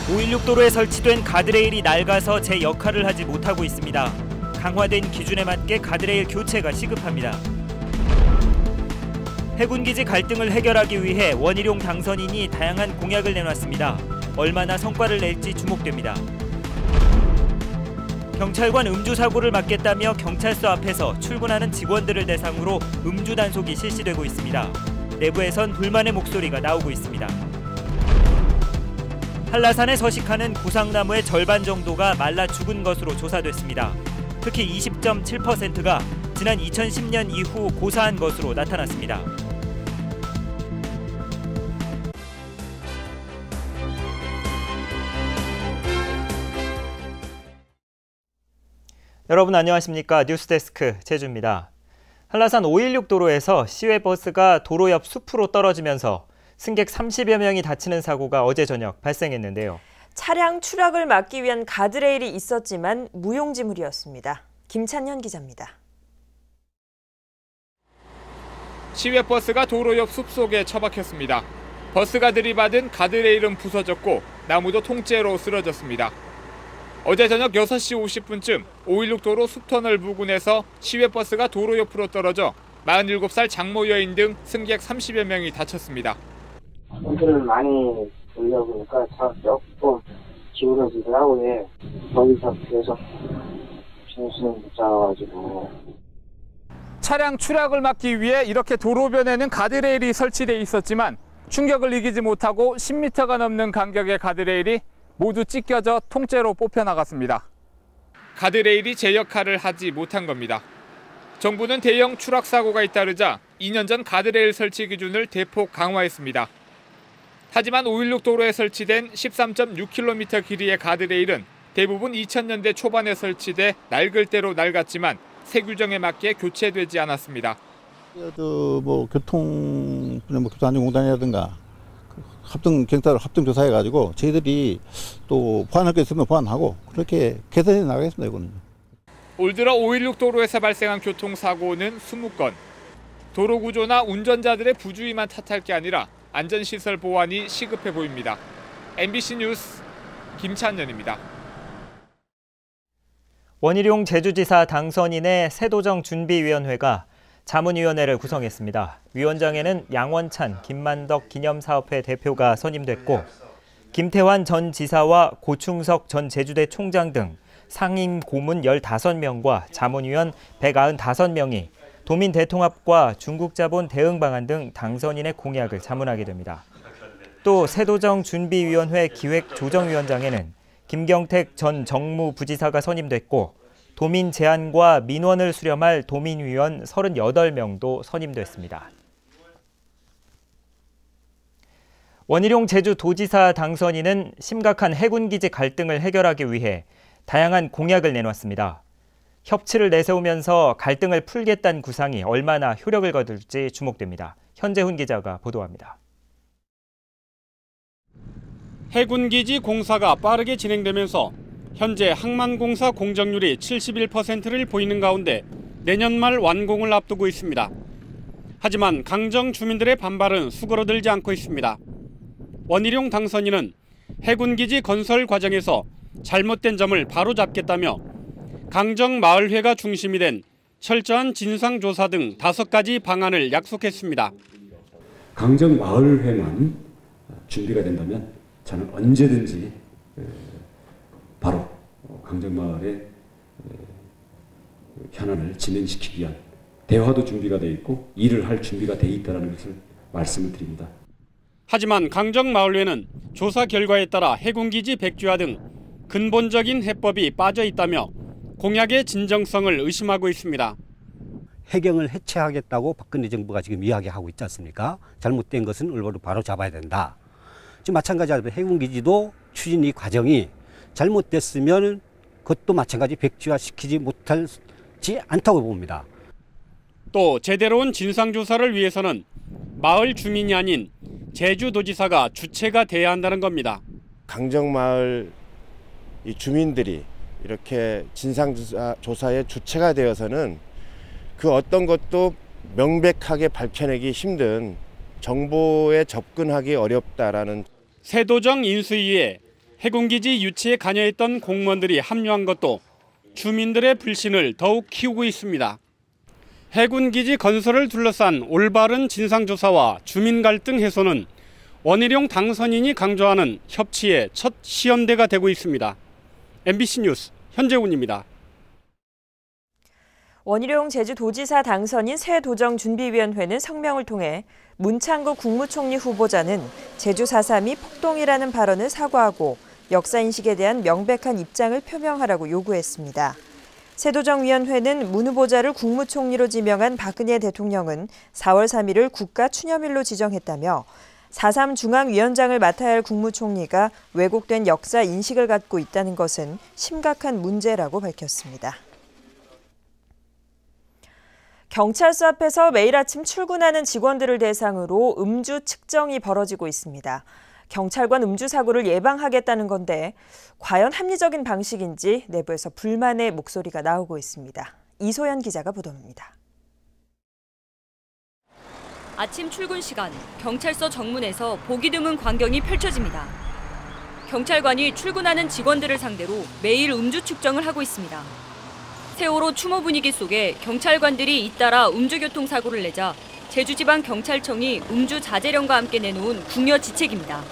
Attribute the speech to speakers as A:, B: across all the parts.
A: 516 도로에 설치된 가드레일이 낡아서 제 역할을 하지 못하고 있습니다. 강화된 기준에 맞게 가드레일 교체가 시급합니다. 해군기지 갈등을 해결하기 위해 원희룡 당선인이 다양한 공약을 내놨습니다. 얼마나 성과를 낼지 주목됩니다. 경찰관 음주 사고를 막겠다며 경찰서 앞에서 출근하는 직원들을 대상으로 음주 단속이 실시되고 있습니다. 내부에선 불만의 목소리가 나오고 있습니다. 한라산에 서식하는 구상나무의 절반 정도가 말라 죽은 것으로 조사됐습니다. 특히 20.7%가 지난 2010년 이후 고사한 것으로 나타났습니다. 여러분 안녕하십니까? 뉴스데스크 최주입니다. 한라산 516 도로에서 시외버스가 도로 옆 숲으로 떨어지면서 승객 30여 명이 다치는 사고가 어제 저녁 발생했는데요.
B: 차량 추락을 막기 위한 가드레일이 있었지만 무용지물이었습니다. 김찬현 기자입니다.
C: 시외버스가 도로 옆 숲속에 처박혔습니다. 버스가 들이받은 가드레일은 부서졌고 나무도 통째로 쓰러졌습니다. 어제 저녁 6시 50분쯤 516 도로 숲터널 부근에서 시외버스가 도로 옆으로 떨어져 47살 장모 여인 등 승객 30여 명이 다쳤습니다.
D: 손들을 많이 돌려보니까 차 조금 기울어지더라고요. 거기서 계속 정신을 못 잡아가지고.
C: 차량 추락을 막기 위해 이렇게 도로변에는 가드레일이 설치돼 있었지만 충격을 이기지 못하고 10m가 넘는 간격의 가드레일이 모두 찢겨져 통째로 뽑혀나갔습니다. 가드레일이 제 역할을 하지 못한 겁니다. 정부는 대형 추락 사고가 잇따르자 2년 전 가드레일 설치 기준을 대폭 강화했습니다. 하지만 516 도로에 설치된 13.6km 길이의 가드레일은 대부분 2000년대 초반에 설치돼 낡을 대로 낡았지만 새 규정에 맞게 교체되지 않았습니다.
E: 교통안전공단이라든가 합동 조사해가지고 저희들이 또 보완할 게 있으면 보완하고 그렇게 개선해 나가겠습니다. 이거는.
C: 올 들어 516 도로에서 발생한 교통사고는 20건. 도로 구조나 운전자들의 부주의만 탓할 게 아니라 안전시설 보완이 시급해 보입니다. MBC 뉴스 김찬현입니다.
A: 원희룡 제주지사 당선인의 새도정 준비위원회가 자문위원회를 구성했습니다. 위원장에는 양원찬, 김만덕 기념사업회 대표가 선임됐고 김태환 전 지사와 고충석 전 제주대 총장 등 상임 고문 15명과 자문위원 195명이 도민 대통합과 중국 자본 대응 방안 등 당선인의 공약을 자문하게 됩니다. 또 새도정 준비위원회 기획조정위원장에는 김경택 전 정무부지사가 선임됐고 도민 제안과 민원을 수렴할 도민위원 38명도 선임됐습니다. 원희룡 제주도지사 당선인은 심각한 해군기지 갈등을 해결하기 위해 다양한 공약을 내놨습니다. 협치를 내세우면서 갈등을 풀겠다는 구상이 얼마나 효력을 거둘지 주목됩니다. 현재훈 기자가 보도합니다.
F: 해군기지 공사가 빠르게 진행되면서 현재 항만공사 공정률이 71%를 보이는 가운데 내년 말 완공을 앞두고 있습니다. 하지만 강정 주민들의 반발은 수그러들지 않고 있습니다. 원희룡 당선인은 해군기지 건설 과정에서 잘못된 점을 바로잡겠다며 강정마을회가 중심이 된 철저한 진상조사 등 5가지 방안을 약속했습니다.
G: 강정마을회만 준비가 된다면 저는 언제든지 바로 강정마을의 현안을 진행시키기 위한 대화도 준비가 돼 있고 일을 할 준비가 돼 있다는 것을 말씀을 드립니다.
F: 하지만 강정마을회는 조사 결과에 따라 해군기지 백지화 등 근본적인 해법이 빠져 있다며 공약의 진정성을 의심하고 있습니다.
H: 해경을 해체하겠다고 박근혜 정부가 지금 이야기하고 있지 않습니까? 잘못된 것은 올바로 바로 잡아야 된다. 지금 마찬가지로 해군기지도 추진 이 과정이 잘못됐으면 그것도 마찬가지 백지화시키지 못하지 않다고 봅니다.
F: 또 제대로 온 진상조사를 위해서는 마을 주민이 아닌 제주도지사가 주체가 돼야 한다는 겁니다.
I: 강정마을 이 주민들이 이렇게 진상조사의 주체가 되어서는 그 어떤 것도 명백하게 밝혀내기 힘든 정보에 접근하기 어렵다라는.
F: 새도정 인수위에 해군기지 유치에 관여했던 공무원들이 합류한 것도 주민들의 불신을 더욱 키우고 있습니다. 해군기지 건설을 둘러싼 올바른 진상조사와 주민 갈등 해소는 원희룡 당선인이 강조하는 협치의 첫 시험대가 되고 있습니다. MBC 뉴스 현재훈입니다.
B: 원희룡 제주도지사 당선인 새도정준비위원회는 성명을 통해 문창구 국무총리 후보자는 제주 4.3이 폭동이라는 발언을 사과하고 역사인식에 대한 명백한 입장을 표명하라고 요구했습니다. 새도정위원회는 문 후보자를 국무총리로 지명한 박근혜 대통령은 4월 3일을 국가추념일로 지정했다며 4.3 중앙위원장을 맡아야 할 국무총리가 왜곡된 역사 인식을 갖고 있다는 것은 심각한 문제라고 밝혔습니다. 경찰서 앞에서 매일 아침 출근하는 직원들을 대상으로 음주 측정이 벌어지고 있습니다. 경찰관 음주 사고를 예방하겠다는 건데 과연 합리적인 방식인지 내부에서 불만의 목소리가 나오고 있습니다. 이소연 기자가 보도합니다.
J: 아침 출근 시간, 경찰서 정문에서 보기 드문 광경이 펼쳐집니다. 경찰관이 출근하는 직원들을 상대로 매일 음주 측정을 하고 있습니다. 세월호 추모 분위기 속에 경찰관들이 잇따라 음주교통사고를 내자 제주지방경찰청이 음주 자제령과 함께 내놓은 궁여 지책입니다.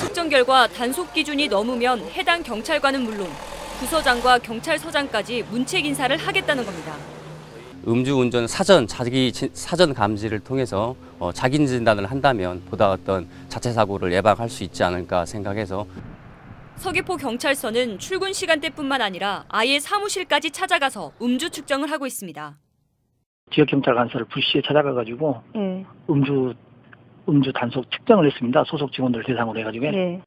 J: 측정 결과 단속 기준이 넘으면 해당 경찰관은 물론 부서장과 경찰서장까지 문책 인사를 하겠다는 겁니다.
K: 음주운전 자기 사전 감지를 통해서 자기 진단을 한다면 보다 어떤 자체 사고를 예방할 수 있지 않을까 생각해서
J: 서귀포 경찰서는 출근 시간대뿐만 아니라 아예 사무실까지 찾아가서 음주 측정을 하고 있습니다.
L: 지역경찰관서를 불시에 찾아가가지고 음주 단속 측정을 했습니다. 소속 직원들 대상으로 해가지고.
J: 네.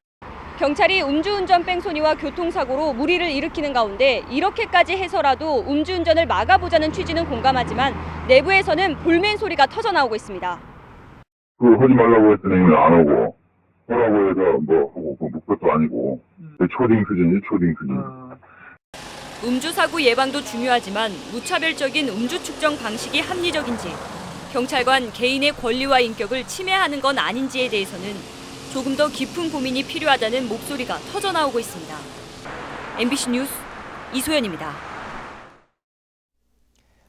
J: 경찰이 음주운전 뺑소니와 교통사고로 무리를 일으키는 가운데 이렇게까지 해서라도 음주운전을 막아보자는 취지는 공감하지만 내부에서는 볼멘 소리가 터져나오고 있습니다.
M: 하지 말라고 했더니 안 하고 하라고 해서 하고 목표도 아니고 초딩 수준.
J: 음주사고 예방도 중요하지만 무차별적인 음주 측정 방식이 합리적인지 경찰관 개인의 권리와 인격을 침해하는 건 아닌지에 대해서는 조금 더 깊은 고민이 필요하다는 목소리가 터져나오고 있습니다. MBC 뉴스 이소연입니다.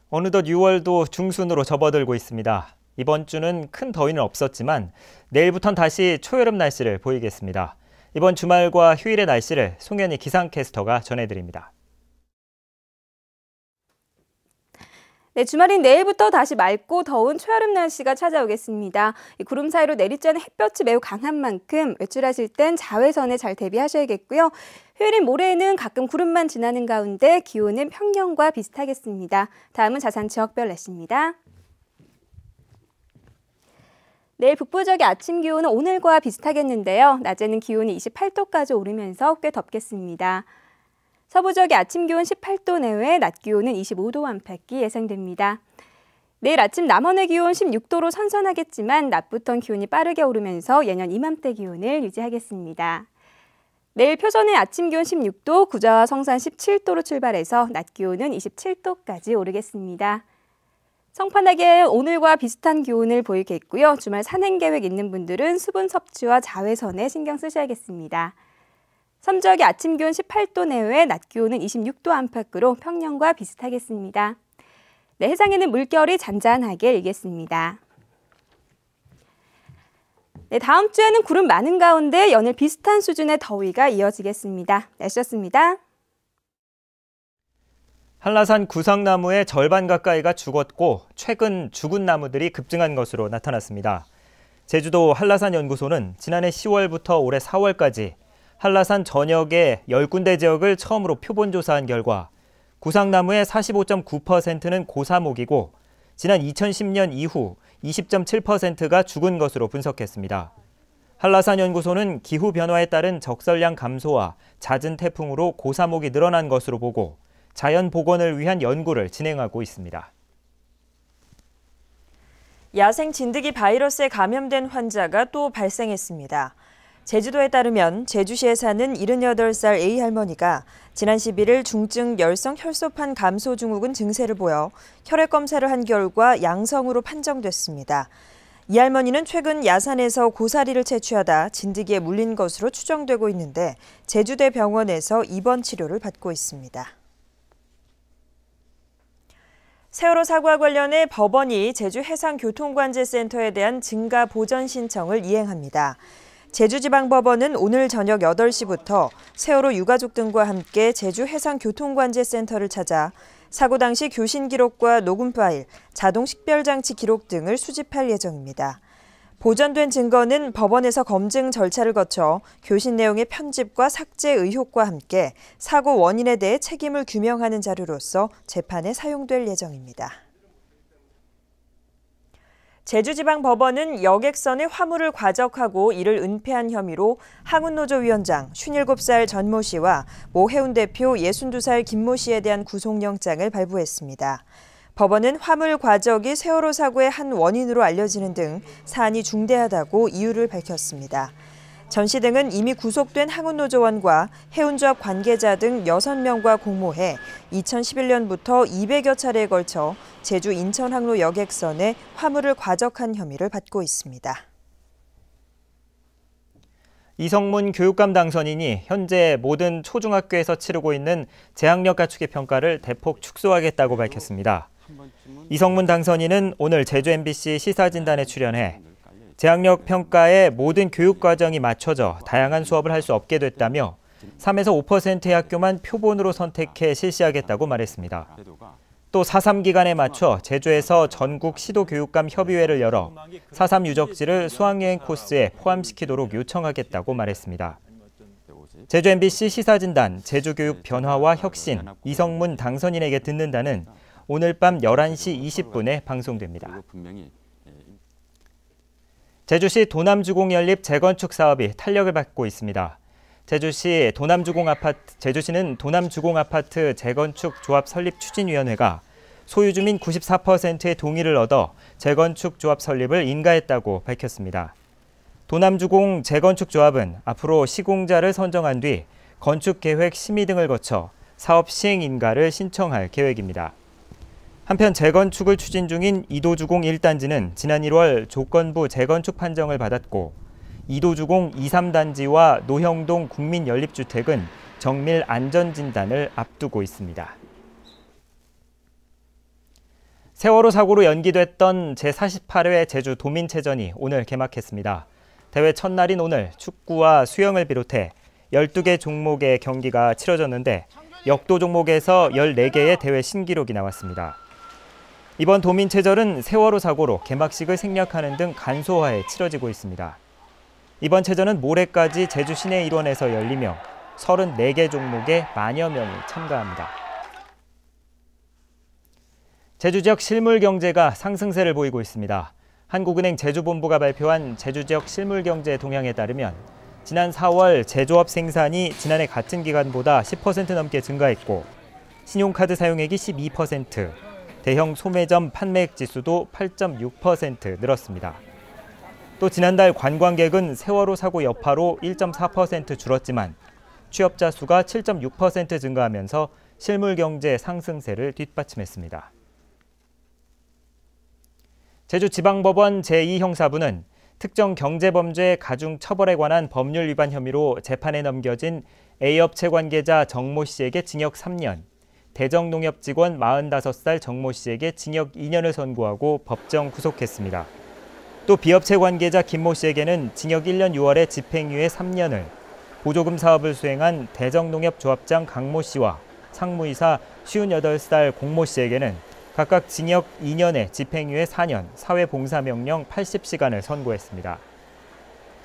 A: 어느덧 6월도 중순으로 접어들고 있습니다. 이번 주는 큰 더위는 없었지만 내일부터는 다시 초여름 날씨를 보이겠습니다. 이번 주말과 휴일의 날씨를 송현희 기상캐스터가 전해드립니다.
N: 네, 주말인 내일부터 다시 맑고 더운 초여름 날씨가 찾아오겠습니다. 이 구름 사이로 내리쬐는 햇볕이 매우 강한 만큼 외출하실 땐 자외선에 잘 대비하셔야겠고요. 휴일인 모레에는 가끔 구름만 지나는 가운데 기온은 평년과 비슷하겠습니다. 다음은 자산 지역별 날씨입니다. 내일 북부 지역의 아침 기온은 오늘과 비슷하겠는데요. 낮에는 기온이 28도까지 오르면서 꽤 덥겠습니다. 서부 지역의 아침 기온 18도 내외, 낮 기온은 25도 안팎이 예상됩니다. 내일 아침 남원의 기온 16도로 선선하겠지만 낮부터 기온이 빠르게 오르면서 예년 이맘때 기온을 유지하겠습니다. 내일 표선의 아침 기온 16도, 구자와 성산 17도로 출발해서 낮 기온은 27도까지 오르겠습니다. 성판하게 오늘과 비슷한 기온을 보이겠고요. 주말 산행 계획 있는 분들은 수분 섭취와 자외선에 신경 쓰셔야겠습니다. 섬지역의 아침 기온 18도 내외, 낮 기온은 26도 안팎으로 평년과 비슷하겠습니다. 네, 해상에는 물결이 잔잔하게 일겠습니다. 네, 다음 주에는 구름 많은 가운데 연일 비슷한 수준의 더위가 이어지겠습니다. 날씨였습니다.
A: 한라산 구상나무의 절반 가까이가 죽었고 최근 죽은 나무들이 급증한 것으로 나타났습니다. 제주도 한라산연구소는 지난해 10월부터 올해 4월까지 한라산 전역의 10군데 지역을 처음으로 표본 조사한 결과 구상나무의 45.9%는 고사목이고 지난 2010년 이후 20.7%가 죽은 것으로 분석했습니다. 한라산연구소는 기후변화에 따른 적설량 감소와 잦은 태풍으로 고사목이 늘어난 것으로 보고 자연 복원을 위한 연구를 진행하고 있습니다.
B: 야생 진드기 바이러스에 감염된 환자가 또 발생했습니다. 제주도에 따르면 제주시에 사는 78살 A 할머니가 지난 11일 중증 열성 혈소판 감소 증후군 증세를 보여 혈액 검사를 한 결과 양성으로 판정됐습니다. 이 할머니는 최근 야산에서 고사리를 채취하다 진드기에 물린 것으로 추정되고 있는데 제주대 병원에서 입원 치료를 받고 있습니다. 세월호 사고와 관련해 법원이 제주해상교통관제센터에 대한 증가 보전 신청을 이행합니다. 제주지방법원은 오늘 저녁 8시부터 세월호 유가족 등과 함께 제주해상교통관제센터를 찾아 사고 당시 교신 기록과 녹음 파일, 자동 식별 장치 기록 등을 수집할 예정입니다. 보전된 증거는 법원에서 검증 절차를 거쳐 교신 내용의 편집과 삭제 의혹과 함께 사고 원인에 대해 책임을 규명하는 자료로서 재판에 사용될 예정입니다. 제주지방법원은 여객선의 화물을 과적하고 이를 은폐한 혐의로 항운노조 위원장 57살 전모 씨와 모 해운 대표 62살 김모 씨에 대한 구속영장을 발부했습니다. 법원은 화물 과적이 세월호 사고의 한 원인으로 알려지는 등 사안이 중대하다고 이유를 밝혔습니다. 전 씨 등은 이미 구속된 항운노조원과 해운조합 관계자 등 6명과 공모해 2011년부터 200여 차례에 걸쳐 제주 인천항로 여객선에 화물을 과적한 혐의를 받고 있습니다.
A: 이성문 교육감 당선인이 현재 모든 초중학교에서 치르고 있는 재학력 갖추기 평가를 대폭 축소하겠다고 밝혔습니다. 이성문 당선인은 오늘 제주 MBC 시사진단에 출연해 재학력 평가에 모든 교육 과정이 맞춰져 다양한 수업을 할 수 없게 됐다며 3에서 5%의 학교만 표본으로 선택해 실시하겠다고 말했습니다. 또 4.3 기간에 맞춰 제주에서 전국 시도교육감 협의회를 열어 4.3 유적지를 수학여행 코스에 포함시키도록 요청하겠다고 말했습니다. 제주 MBC 시사진단 제주교육 변화와 혁신 이성문 당선인에게 듣는다는 오늘 밤 11시 20분에 방송됩니다. 제주시 도남주공 연립 재건축 사업이 탄력을 받고 있습니다. 제주시는 도남주공 아파트 재건축 조합 설립 추진위원회가 소유 주민 94%의 동의를 얻어 재건축 조합 설립을 인가했다고 밝혔습니다. 도남주공 재건축 조합은 앞으로 시공자를 선정한 뒤 건축 계획 심의 등을 거쳐 사업 시행 인가를 신청할 계획입니다. 한편 재건축을 추진 중인 이도주공 1단지는 지난 1월 조건부 재건축 판정을 받았고 이도주공 2, 3단지와 노형동 국민연립주택은 정밀 안전진단을 앞두고 있습니다. 세월호 사고로 연기됐던 제48회 제주 도민체전이 오늘 개막했습니다. 대회 첫날인 오늘 축구와 수영을 비롯해 12개 종목의 경기가 치러졌는데 역도 종목에서 14개의 대회 신기록이 나왔습니다. 이번 도민체전은 세월호 사고로 개막식을 생략하는 등 간소화해 치러지고 있습니다. 이번 체전은 모레까지 제주 시내 일원에서 열리며 34개 종목에 만여 명이 참가합니다. 제주 지역 실물 경제가 상승세를 보이고 있습니다. 한국은행 제주본부가 발표한 제주 지역 실물 경제 동향에 따르면 지난 4월 제조업 생산이 지난해 같은 기간보다 10% 넘게 증가했고 신용카드 사용액이 12%, 대형 소매점 판매액 지수도 8.6% 늘었습니다. 또 지난달 관광객은 세월호 사고 여파로 1.4% 줄었지만 취업자 수가 7.6% 증가하면서 실물 경제 상승세를 뒷받침했습니다. 제주지방법원 제2형사부는 특정 경제범죄 가중 처벌에 관한 법률 위반 혐의로 재판에 넘겨진 A업체 관계자 정모 씨에게 징역 3년, 대정농협 직원 45살 정모 씨에게 징역 2년을 선고하고 법정 구속했습니다. 또 B업체 관계자 김모 씨에게는 징역 1년 6월에 집행유예 3년을, 보조금 사업을 수행한 대정농협 조합장 강모 씨와 상무이사 58살 공모 씨에게는 각각 징역 2년에 집행유예 4년, 사회봉사명령 80시간을 선고했습니다.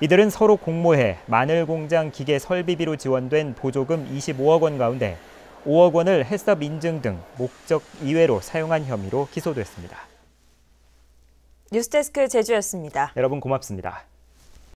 A: 이들은 서로 공모해 마늘공장 기계 설비비로 지원된 보조금 25억 원 가운데 5억 원을 해썹 인증 등 목적 이외로 사용한 혐의로 기소됐습니다.
B: 뉴스데스크 제주였습니다.
A: 여러분 고맙습니다.